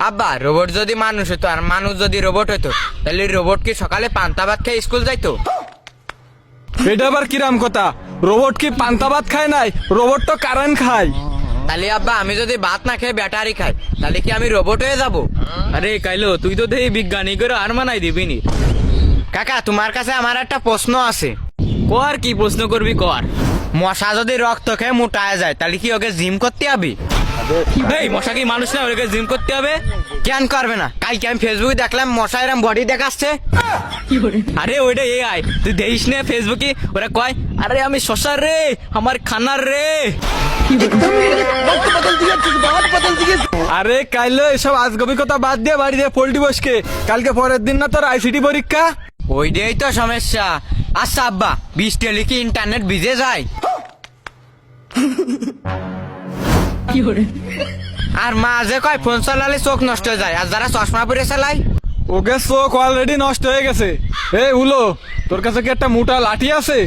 আব্বা রোবট যদি মানুষ হতো আর মানুষ যদি রোবট হতো তাহলে রোবট কি সকালে পান্তা ভাত খেয়ে স্কুল যাইতো? এটা আবার কিরাম কথা? রোবট কি পান্তা ভাত খায় নাই, রোবট তো কারেন্ট খায়। তাহলে আব্বা আমি যদি ভাত না খেয়ে ব্যাটারি খাই তাহলে কি আমি রোবট হয়ে যাব? আরে কাইলো তুই তো দেখি বিজ্ঞানী করে আর মানাই দিবি নি। কাকা তোমার কাছে আমার একটা প্রশ্ন আছে। কর কি প্রশ্ন করবি কর। মশা যদি রক্ত খেয়ে মোটায় যায় তাহলে কি ওকে জিম করতে হবে? এই মশা কি মানুষ না, ওকে জিম করতে হবে? কেন করবে না? কালকে আমি ফেসবুকে দেখলাম মশা এরম বডি দেখাচ্ছে। আরে ওইটা আই তুই দেখিস না ফেসবুকে ওরা কয় আরে আমি শশা রে আমার খানার রে। আরে কাইলো এসব আজগবি কথা বাদ দিয়ে বাড়ি দিয়ে পোল্ট্রি বসকে, কালকে পরের দিন না তোর আইসিটি পরীক্ষা। ওই দিয়েই তো সমস্যা। আচ্ছা আব্বা বৃষ্টি হলে কি ইন্টারনেট ভিজে যায়? আর মা যে কয় ফোন চালালে চোখ নষ্ট হয়ে যায়, আর যারা চশমা পরে চালায় ওকে চোখ অলরেডি নষ্ট হয়ে গেছে। এই উলো, তোর কাছে কি একটা মোটা লাঠি আছে?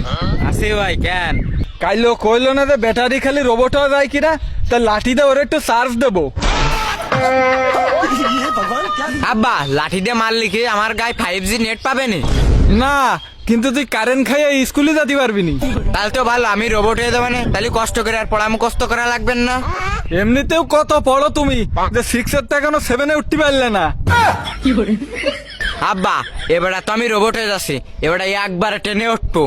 আছে ভাই কেন? কাইলো কইলো না যে ব্যাটারি খালি রোবট হয়ে যায় কিনা, তা লাঠি দিয়ে ওর একটু চার্জ দেবো। আব্বা লাঠি দিয়ে মারলে কি আমার গায়ে 5G নেট পাবে নি? না, কিন্তু তুই কারেন্ট খাইয়ে স্কুলে যেতে পারবি নি। তাহলে তো ভালো, আমি রোবট হয়ে যাবো না, তাহলে কষ্ট করে আর পড়া মুখস্থ করা লাগবেন না। এমনিতেও কত পড়ো তুমি, যে 6 টা কেন 7 উঠতে পারলে না? আব্বা এবারে তো আমি রোবট হয়ে যাচ্ছি, এবারে একবার টেনে উঠবো।